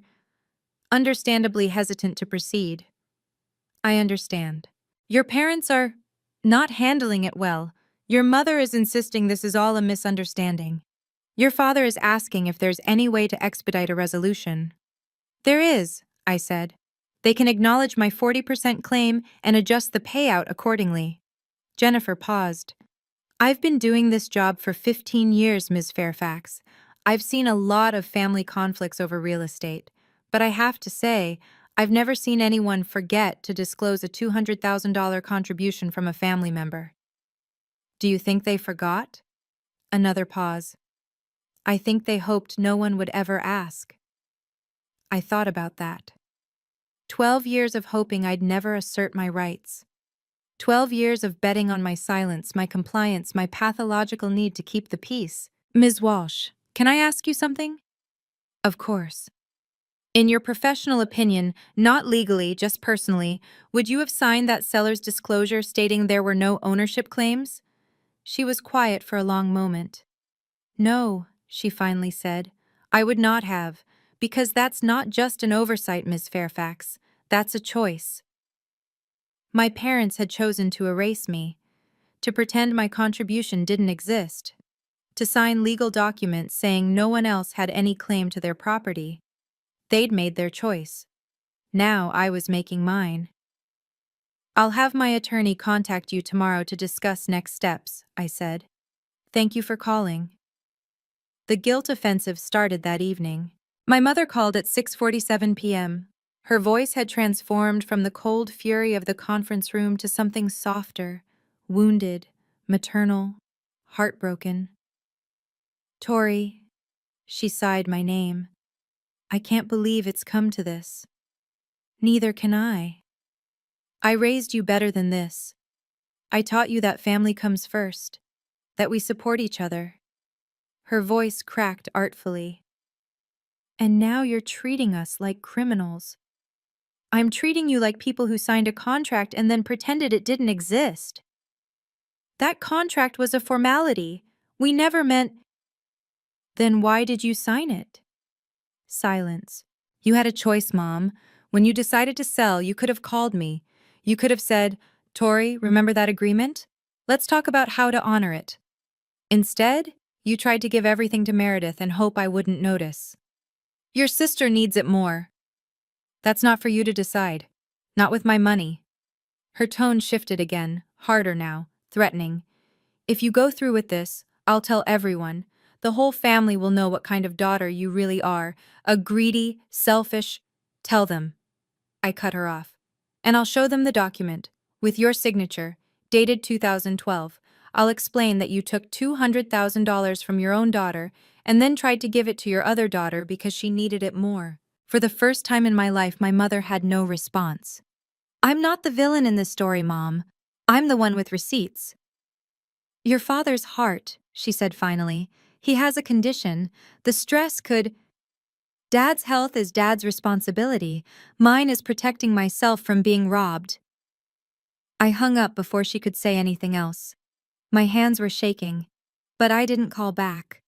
understandably hesitant to proceed. I understand. Your parents are not handling it well. Your mother is insisting this is all a misunderstanding. Your father is asking if there's any way to expedite a resolution. There is, I said. They can acknowledge my 40% claim and adjust the payout accordingly. Jennifer paused. I've been doing this job for 15 years, Ms. Fairfax. I've seen a lot of family conflicts over real estate, but I have to say, I've never seen anyone forget to disclose a $200,000 contribution from a family member. Do you think they forgot? Another pause. I think they hoped no one would ever ask. I thought about that. 12 years of hoping I'd never assert my rights. 12 years of betting on my silence, my compliance, my pathological need to keep the peace. Ms. Walsh, can I ask you something? Of course. In your professional opinion, not legally, just personally, would you have signed that seller's disclosure stating there were no ownership claims? She was quiet for a long moment. No, she finally said. I would not have, because that's not just an oversight, Ms. Fairfax. That's a choice. My parents had chosen to erase me, to pretend my contribution didn't exist, to sign legal documents saying no one else had any claim to their property. They'd made their choice. Now I was making mine. I'll have my attorney contact you tomorrow to discuss next steps, I said. Thank you for calling. The guilt offensive started that evening. My mother called at 6:47 p.m. Her voice had transformed from the cold fury of the conference room to something softer, wounded, maternal, heartbroken. Tori, she sighed my name. I can't believe it's come to this. Neither can I. I raised you better than this. I taught you that family comes first, that we support each other. Her voice cracked artfully. And now you're treating us like criminals. I'm treating you like people who signed a contract and then pretended it didn't exist. That contract was a formality. We never meant... Then why did you sign it? Silence. You had a choice, Mom. When you decided to sell, you could have called me. You could have said, "Tori, remember that agreement? Let's talk about how to honor it." Instead, you tried to give everything to Meredith and hope I wouldn't notice. Your sister needs it more. That's not for you to decide. Not with my money. Her tone shifted again, harder now, threatening. If you go through with this, I'll tell everyone. The whole family will know what kind of daughter you really are. A greedy, selfish... Tell them. I cut her off. And I'll show them the document, with your signature, dated 2012. I'll explain that you took $200,000 from your own daughter and then tried to give it to your other daughter because she needed it more. For the first time in my life, my mother had no response. I'm not the villain in this story, Mom. I'm the one with receipts. Your father's heart, she said finally. He has a condition. The stress could... Dad's health is Dad's responsibility. Mine is protecting myself from being robbed. I hung up before she could say anything else. My hands were shaking, but I didn't call back.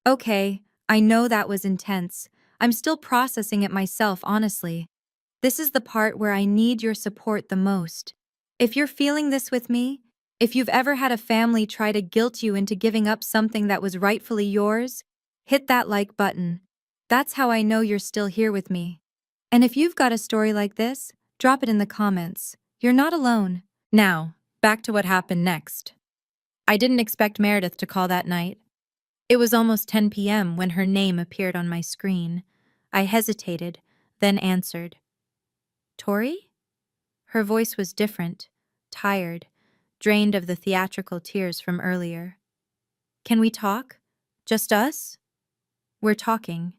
Okay, I know that was intense. I'm still processing it myself, honestly. This is the part where I need your support the most. If you're feeling this with me, if you've ever had a family try to guilt you into giving up something that was rightfully yours, hit that like button. That's how I know you're still here with me. And if you've got a story like this, drop it in the comments. You're not alone. Now, back to what happened next. I didn't expect Meredith to call that night. It was almost 10 p.m. when her name appeared on my screen. I hesitated, then answered. Tori? Her voice was different, tired, drained of the theatrical tears from earlier. Can we talk? Just us? We're talking.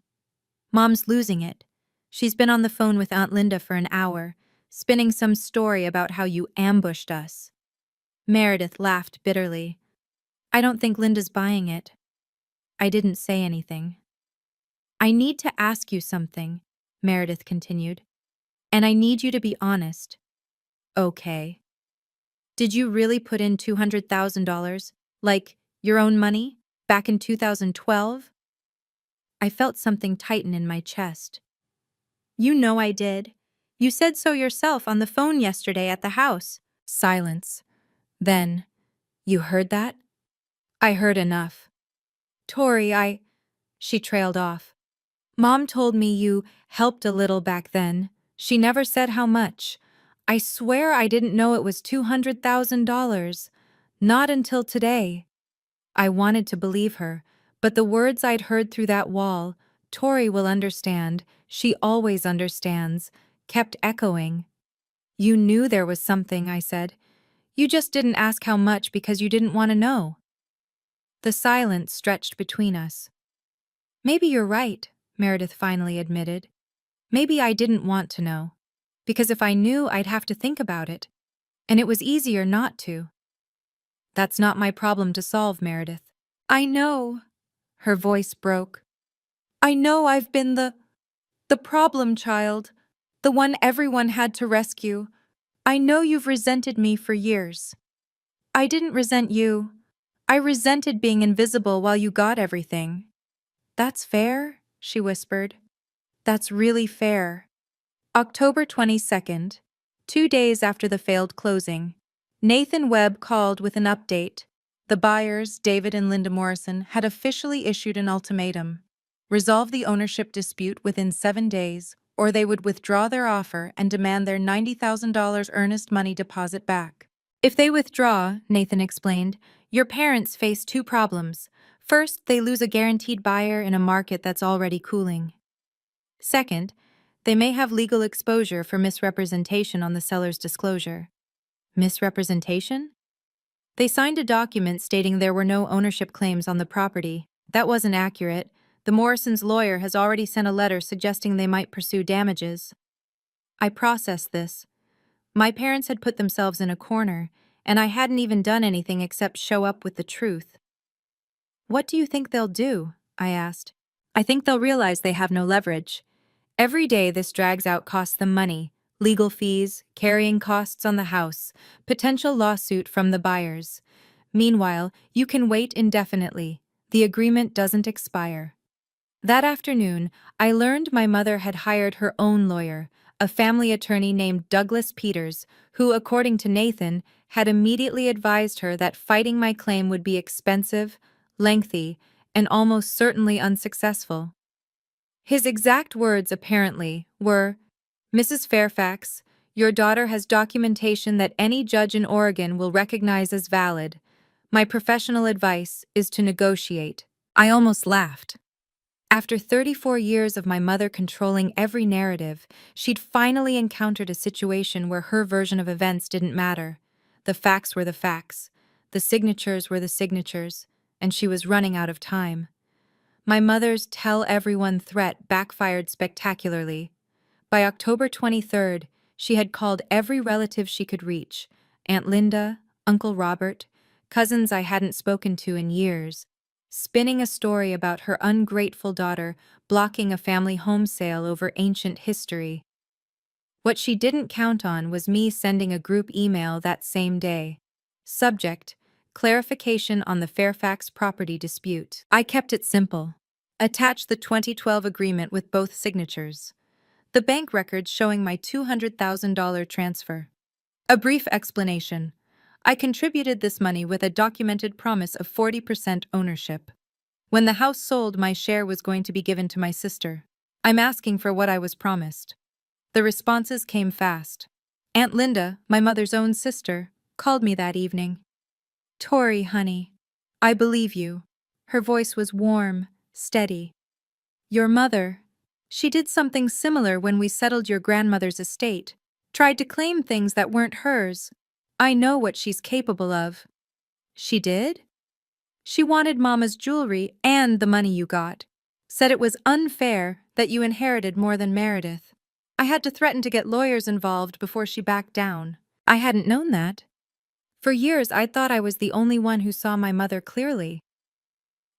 Mom's losing it. She's been on the phone with Aunt Linda for an hour, spinning some story about how you ambushed us. Meredith laughed bitterly. I don't think Linda's buying it. I didn't say anything. I need to ask you something, Meredith continued. And I need you to be honest. Okay. Did you really put in $200,000, like your own money, back in 2012? I felt something tighten in my chest. You know I did. You said so yourself on the phone yesterday at the house. Silence. Then, you heard that? I heard enough. Tori, She trailed off. Mom told me you helped a little back then. She never said how much. I swear I didn't know it was $200,000. Not until today. I wanted to believe her, but the words I'd heard through that wall, Tori will understand, she always understands, kept echoing. You knew there was something, I said. You just didn't ask how much because you didn't want to know. The silence stretched between us. Maybe you're right, Meredith finally admitted. Maybe I didn't want to know. Because if I knew, I'd have to think about it. And it was easier not to. That's not my problem to solve, Meredith. I know. Her voice broke. I know I've been the problem child. The one everyone had to rescue. I know you've resented me for years. I didn't resent you. I resented being invisible while you got everything. That's fair, she whispered. That's really fair. October 22nd, 2 days after the failed closing, Nathan Webb called with an update. The buyers, David and Linda Morrison, had officially issued an ultimatum. Resolve the ownership dispute within 7 days, or they would withdraw their offer and demand their $90,000 earnest money deposit back. If they withdraw, Nathan explained, your parents face 2 problems. First, they lose a guaranteed buyer in a market that's already cooling. Second, they may have legal exposure for misrepresentation on the seller's disclosure. Misrepresentation? They signed a document stating there were no ownership claims on the property. That wasn't accurate. The Morrisons' lawyer has already sent a letter suggesting they might pursue damages. I processed this. My parents had put themselves in a corner, and I hadn't even done anything except show up with the truth. What do you think they'll do? I asked. I think they'll realize they have no leverage. Every day this drags out costs them money, legal fees, carrying costs on the house, potential lawsuit from the buyers. Meanwhile, you can wait indefinitely. The agreement doesn't expire. That afternoon, I learned my mother had hired her own lawyer, a family attorney named Douglas Peters, who, according to Nathan, had immediately advised her that fighting my claim would be expensive, lengthy, and almost certainly unsuccessful. His exact words, apparently, were, "Mrs. Fairfax, your daughter has documentation that any judge in Oregon will recognize as valid. My professional advice is to negotiate." I almost laughed. After 34 years of my mother controlling every narrative, she'd finally encountered a situation where her version of events didn't matter. The facts were the facts, the signatures were the signatures, and she was running out of time. My mother's tell everyone threat backfired spectacularly. By October 23rd, she had called every relative she could reach: Aunt Linda, Uncle Robert, cousins I hadn't spoken to in years, spinning a story about her ungrateful daughter blocking a family home sale over ancient history. What she didn't count on was me sending a group email that same day. Subject: clarification on the Fairfax property dispute. I kept it simple. Attach the 2012 agreement with both signatures. The bank records showing my $200,000 transfer. A brief explanation. I contributed this money with a documented promise of 40% ownership. When the house sold, my share was going to be given to my sister. I'm asking for what I was promised. The responses came fast. Aunt Linda, my mother's own sister, called me that evening. "Tori, honey, I believe you." Her voice was warm, steady. "Your mother, she did something similar when we settled your grandmother's estate. Tried to claim things that weren't hers. I know what she's capable of." "She did?" "She wanted Mama's jewelry and the money you got. Said it was unfair that you inherited more than Meredith. I had to threaten to get lawyers involved before she backed down." I hadn't known that. For years, I thought I was the only one who saw my mother clearly.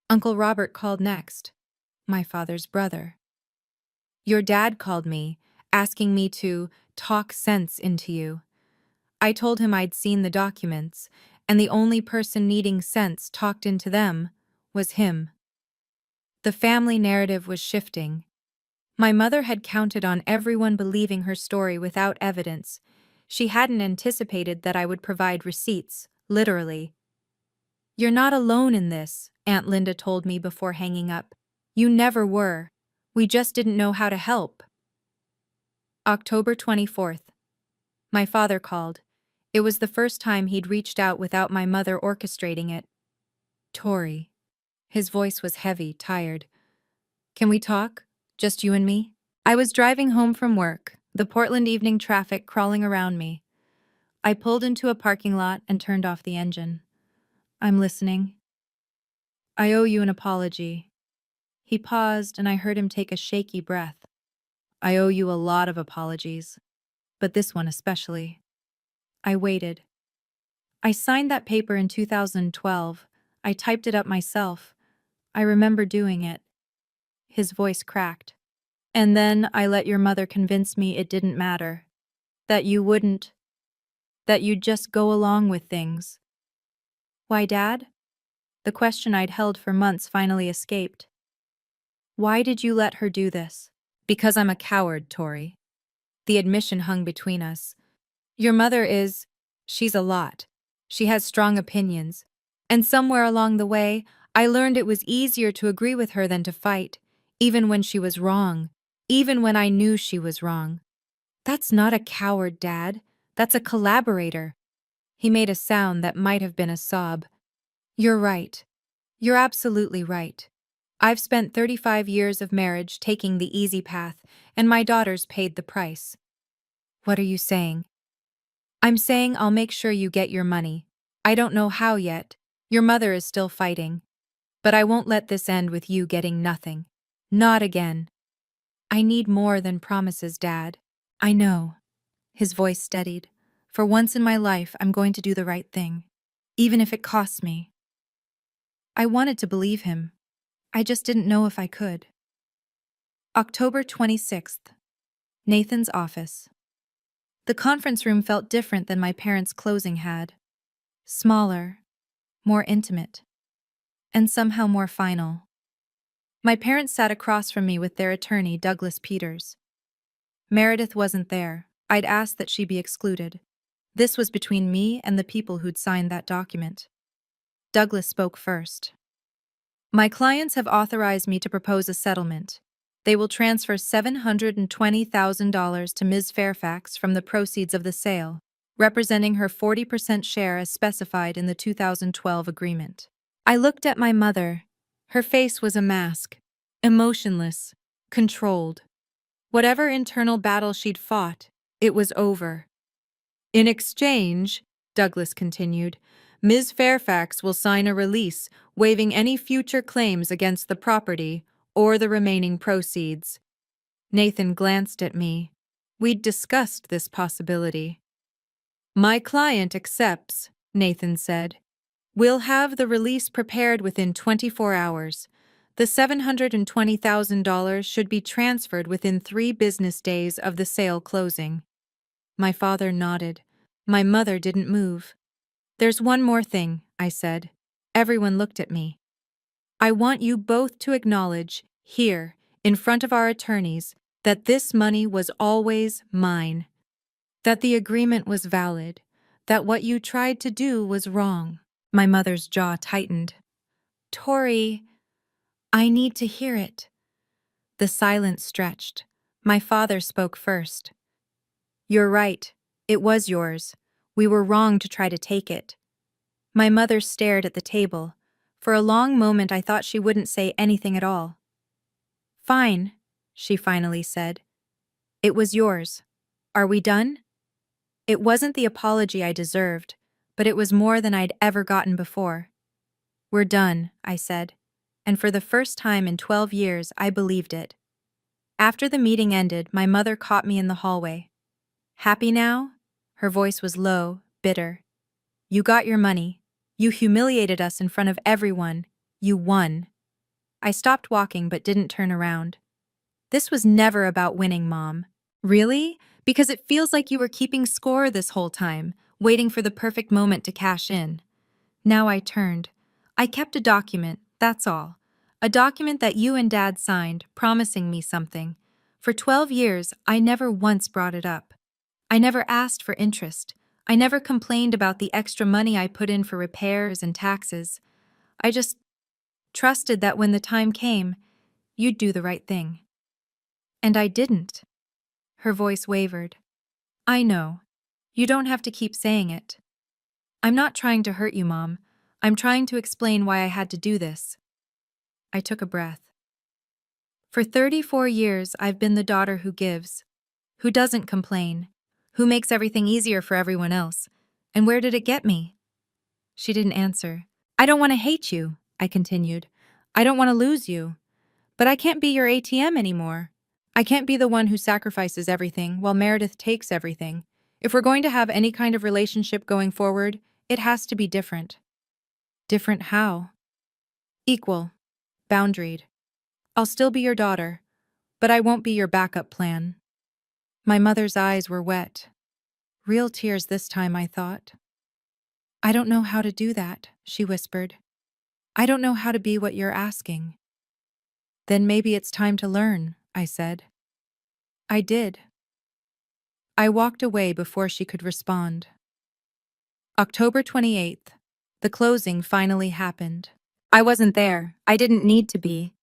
Uncle Robert called next, my father's brother. "Your dad called me, asking me to talk sense into you." I told him I'd seen the documents, and the only person needing sense talked into them was him. The family narrative was shifting. My mother had counted on everyone believing her story without evidence. She hadn't anticipated that I would provide receipts, literally. "You're not alone in this," Aunt Linda told me before hanging up. "You never were. We just didn't know how to help." October 24th. My father called. It was the first time he'd reached out without my mother orchestrating it. "Tori." His voice was heavy, tired. "Can we talk? Just you and me?" I was driving home from work, the Portland evening traffic crawling around me. I pulled into a parking lot and turned off the engine. "I'm listening." "I owe you an apology." He paused, and I heard him take a shaky breath. "I owe you a lot of apologies, but this one especially." I waited. "I signed that paper in 2012. I typed it up myself. I remember doing it." His voice cracked. "And then I let your mother convince me it didn't matter. That you wouldn't. That you'd just go along with things." "Why, Dad?" The question I'd held for months finally escaped. "Why did you let her do this?" "Because I'm a coward, Tori." The admission hung between us. "Your mother is... she's a lot. She has strong opinions. And somewhere along the way, I learned it was easier to agree with her than to fight, even when she was wrong, even when I knew she was wrong." "That's not a coward, Dad. That's a collaborator." He made a sound that might have been a sob. "You're right. You're absolutely right. I've spent 35 years of marriage taking the easy path, and my daughters paid the price." "What are you saying?" "I'm saying I'll make sure you get your money. I don't know how yet. Your mother is still fighting. But I won't let this end with you getting nothing. Not again." "I need more than promises, Dad." "I know." His voice steadied. "For once in my life, I'm going to do the right thing, even if it costs me." I wanted to believe him. I just didn't know if I could. October 26th. Nathan's office. The conference room felt different than my parents' closing had. Smaller, more intimate, and somehow more final. My parents sat across from me with their attorney, Douglas Peters. Meredith wasn't there. I'd asked that she be excluded. This was between me and the people who'd signed that document. Douglas spoke first. My clients have authorized me to propose a settlement. They will transfer $720,000 to Ms. Fairfax from the proceeds of the sale, representing her 40% share as specified in the 2012 agreement. I looked at my mother. Her face was a mask, emotionless, controlled. Whatever internal battle she'd fought, it was over. In exchange, Douglas continued, Ms. Fairfax will sign a release waiving any future claims against the property or the remaining proceeds. Nathan glanced at me. We'd discussed this possibility. My client accepts, Nathan said. We'll have the release prepared within 24 hours. The $720,000 should be transferred within 3 business days of the sale closing. My father nodded. My mother didn't move. There's one more thing, I said. Everyone looked at me. I want you both to acknowledge, here, in front of our attorneys, that this money was always mine. That the agreement was valid. That what you tried to do was wrong. My mother's jaw tightened. Tori, I need to hear it. The silence stretched. My father spoke first. You're right. It was yours. We were wrong to try to take it. My mother stared at the table. For a long moment I thought she wouldn't say anything at all. Fine, she finally said. It was yours. Are we done? It wasn't the apology I deserved, but it was more than I'd ever gotten before. We're done, I said, and for the first time in 12 years I believed it. After the meeting ended, my mother caught me in the hallway. Happy now? Her voice was low, bitter. You got your money. You humiliated us in front of everyone. You won. I stopped walking but didn't turn around. This was never about winning, Mom. Really? Because it feels like you were keeping score this whole time, waiting for the perfect moment to cash in. Now I turned. I kept a document, that's all. A document that you and Dad signed, promising me something. For 12 years, I never once brought it up. I never asked for interest. I never complained about the extra money I put in for repairs and taxes. I just trusted that when the time came, you'd do the right thing. And I didn't. Her voice wavered. I know. You don't have to keep saying it. I'm not trying to hurt you, Mom. I'm trying to explain why I had to do this. I took a breath. For 34 years, I've been the daughter who gives, who doesn't complain, who makes everything easier for everyone else. And where did it get me? She didn't answer. I don't want to hate you, I continued. I don't want to lose you. But I can't be your ATM anymore. I can't be the one who sacrifices everything while Meredith takes everything. If we're going to have any kind of relationship going forward, it has to be different. Different how? Equal. Boundaried. I'll still be your daughter, but I won't be your backup plan. My mother's eyes were wet. Real tears this time, I thought. I don't know how to do that, she whispered. I don't know how to be what you're asking. Then maybe it's time to learn, I said. I did. I walked away before she could respond. October 28th. The closing finally happened. I wasn't there. I didn't need to be.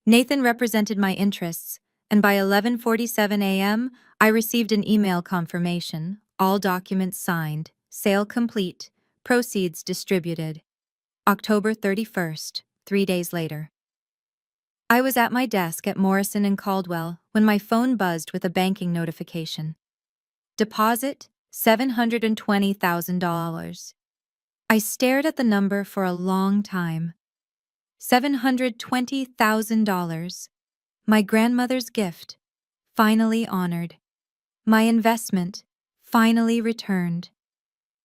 Nathan represented my interests, and by 11:47 a.m., I received an email confirmation, all documents signed, sale complete, proceeds distributed. October 31st, 3 days later. I was at my desk at Morrison and Caldwell when my phone buzzed with a banking notification. Deposit $720,000. I stared at the number for a long time. $720,000. My grandmother's gift, finally honored. My investment, finally returned.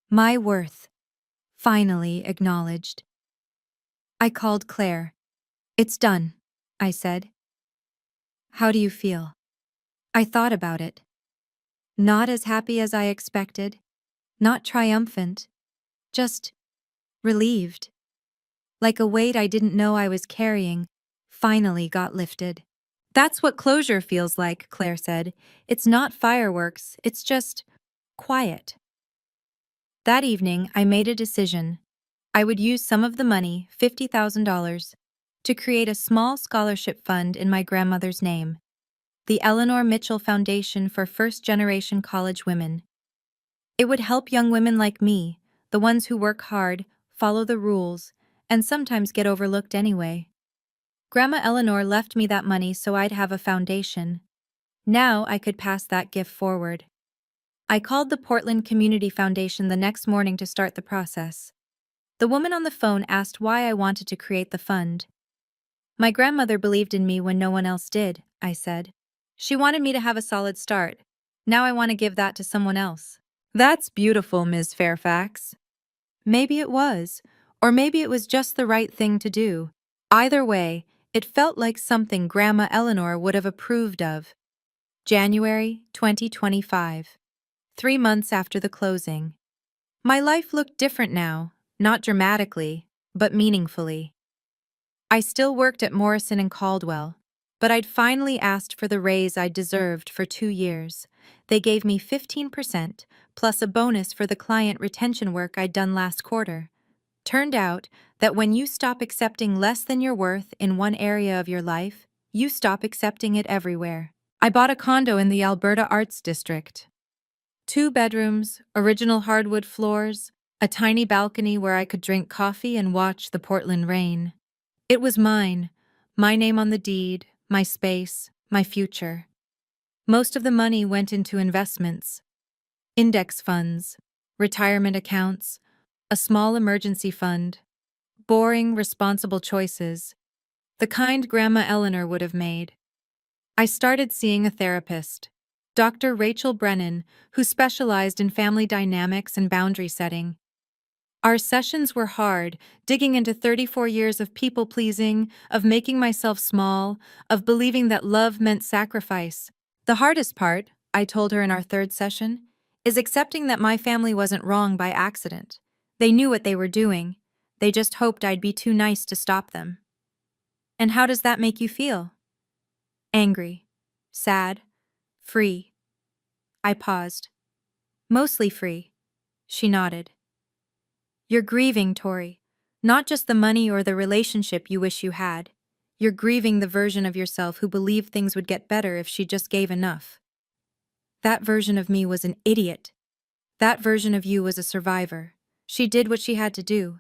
My worth, finally acknowledged. I called Claire. It's done, I said. How do you feel? I thought about it. Not as happy as I expected, not triumphant, just relieved. Like a weight I didn't know I was carrying finally got lifted. That's what closure feels like, Claire said. It's not fireworks, it's just quiet. That evening, I made a decision. I would use some of the money, $50,000, to create a small scholarship fund in my grandmother's name, the Eleanor Mitchell Foundation for First-Generation College Women. It would help young women like me, the ones who work hard, follow the rules, and sometimes get overlooked anyway. Grandma Eleanor left me that money so I'd have a foundation. Now I could pass that gift forward. I called the Portland Community Foundation the next morning to start the process. The woman on the phone asked why I wanted to create the fund. My grandmother believed in me when no one else did, I said. She wanted me to have a solid start. Now I want to give that to someone else. That's beautiful, Ms. Fairfax. Maybe it was, or maybe it was just the right thing to do. Either way, it felt like something Grandma Eleanor would have approved of. January 2025. 3 months after the closing. My life looked different now, not dramatically, but meaningfully. I still worked at Morrison and Caldwell, but I'd finally asked for the raise I deserved for 2 years. They gave me 15%, plus a bonus for the client retention work I'd done last quarter. Turned out that when you stop accepting less than your worth in one area of your life, you stop accepting it everywhere. I bought a condo in the Alberta Arts District. 2 bedrooms, original hardwood floors, a tiny balcony where I could drink coffee and watch the Portland rain. It was mine, my name on the deed, my space, my future. Most of the money went into investments, index funds, retirement accounts, a small emergency fund. Boring, responsible choices, the kind Grandma Eleanor would have made. I started seeing a therapist, Dr. Rachel Brennan, who specialized in family dynamics and boundary setting. Our sessions were hard, digging into 34 years of people-pleasing, of making myself small, of believing that love meant sacrifice. The hardest part, I told her in our third session, is accepting that my family wasn't wrong by accident. They knew what they were doing. They just hoped I'd be too nice to stop them. And how does that make you feel? Angry, sad, free. I paused. Mostly free. She nodded. You're grieving, Tori. Not just the money or the relationship you wish you had. You're grieving the version of yourself who believed things would get better if she just gave enough. That version of me was an idiot. That version of you was a survivor. She did what she had to do.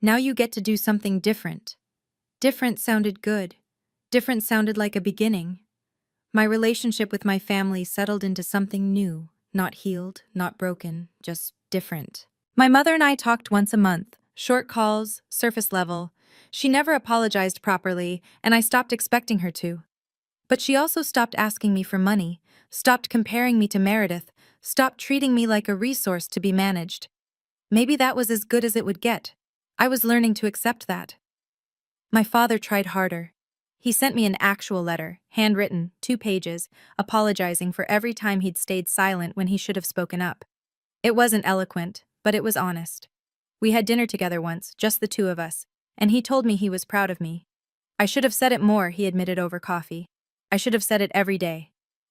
Now you get to do something different. Different sounded good. Different sounded like a beginning. My relationship with my family settled into something new, not healed, not broken, just different. My mother and I talked once a month, short calls, surface level. She never apologized properly, and I stopped expecting her to. But she also stopped asking me for money, stopped comparing me to Meredith, stopped treating me like a resource to be managed. Maybe that was as good as it would get. I was learning to accept that. My father tried harder. He sent me an actual letter, handwritten, 2 pages, apologizing for every time he'd stayed silent when he should have spoken up. It wasn't eloquent, but it was honest. We had dinner together once, just the two of us, and he told me he was proud of me. I should have said it more, he admitted over coffee. I should have said it every day.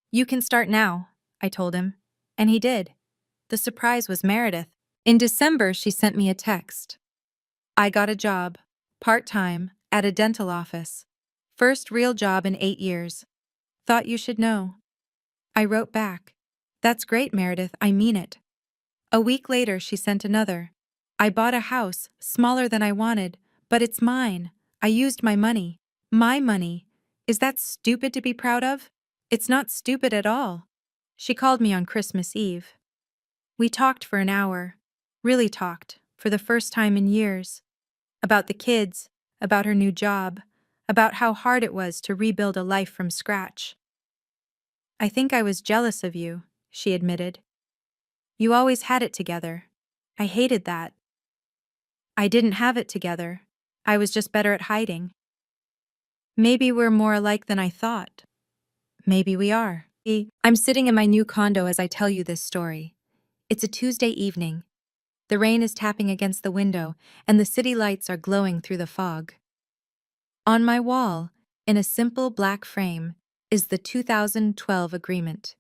You can start now, I told him. And he did. The surprise was Meredith. In December, she sent me a text. I got a job, part-time, at a dental office. First real job in 8 years. Thought you should know. I wrote back. That's great, Meredith, I mean it. A week later, she sent another. I bought a house, smaller than I wanted, but it's mine. I used my money. My money. Is that stupid to be proud of? It's not stupid at all. She called me on Christmas Eve. We talked for an hour. Really talked, for the first time in years. About the kids, about her new job, about how hard it was to rebuild a life from scratch. I think I was jealous of you, she admitted. You always had it together. I hated that. I didn't have it together. I was just better at hiding. Maybe we're more alike than I thought. Maybe we are. I'm sitting in my new condo as I tell you this story. It's a Tuesday evening. The rain is tapping against the window, and the city lights are glowing through the fog. On my wall, in a simple black frame, is the 2012 agreement.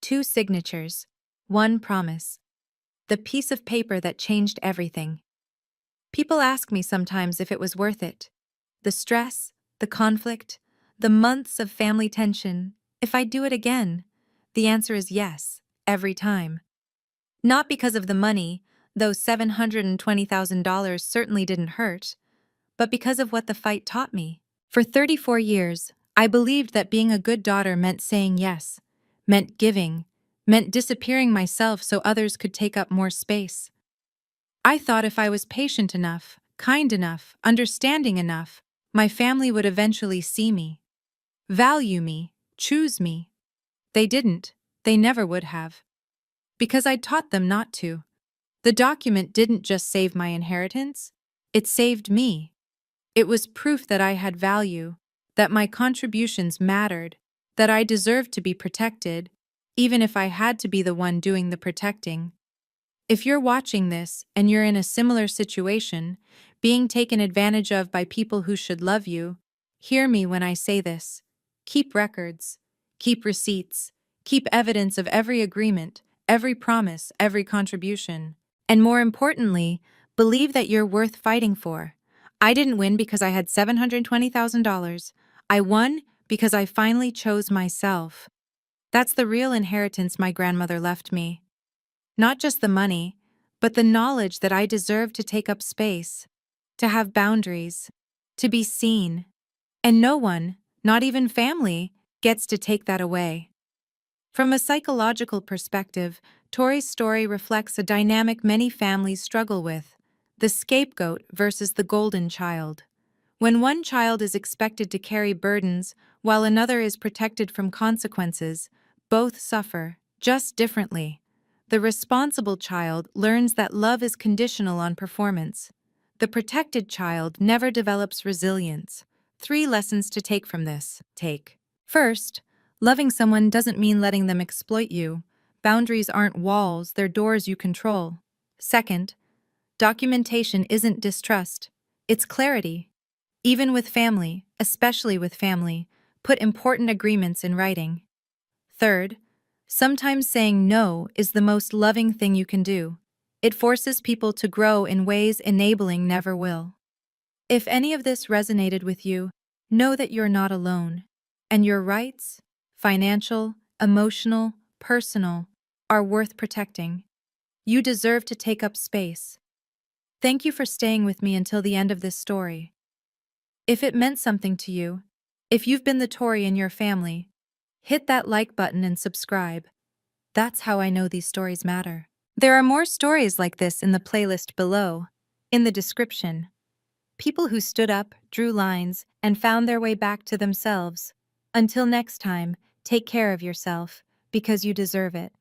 2 signatures, 1 promise. The piece of paper that changed everything. People ask me sometimes if it was worth it. The stress, the conflict, the months of family tension, if I'd do it again. The answer is yes, every time. Not because of the money, though $720,000 certainly didn't hurt, but because of what the fight taught me. For 34 years, I believed that being a good daughter meant saying yes, meant giving, meant disappearing myself so others could take up more space. I thought if I was patient enough, kind enough, understanding enough, my family would eventually see me, value me, choose me. They didn't. They never would have. Because I'd taught them not to. The document didn't just save my inheritance, it saved me. It was proof that I had value, that my contributions mattered, that I deserved to be protected, even if I had to be the one doing the protecting. If you're watching this and you're in a similar situation, being taken advantage of by people who should love you, hear me when I say this. Keep records, keep receipts, keep evidence of every agreement, every promise, every contribution. And more importantly, believe that you're worth fighting for. I didn't win because I had $720,000. I won because I finally chose myself. That's the real inheritance my grandmother left me. Not just the money, but the knowledge that I deserve to take up space, to have boundaries, to be seen. And no one, not even family, gets to take that away. From a psychological perspective, Tori's story reflects a dynamic many families struggle with: the scapegoat versus the golden child. When one child is expected to carry burdens while another is protected from consequences, both suffer, just differently. The responsible child learns that love is conditional on performance. The protected child never develops resilience. 3 lessons to take from this. Take. First, loving someone doesn't mean letting them exploit you. Boundaries aren't walls, they're doors you control. Second, documentation isn't distrust, it's clarity. Even with family, especially with family, put important agreements in writing. Third, sometimes saying no is the most loving thing you can do. It forces people to grow in ways enabling never will. If any of this resonated with you, know that you're not alone. And your rights, financial, emotional, personal, are worth protecting. You deserve to take up space. Thank you for staying with me until the end of this story. If it meant something to you, if you've been the Tory in your family, hit that like button and subscribe. That's how I know these stories matter. There are more stories like this in the playlist below, in the description. People who stood up, drew lines, and found their way back to themselves. Until next time, take care of yourself, because you deserve it.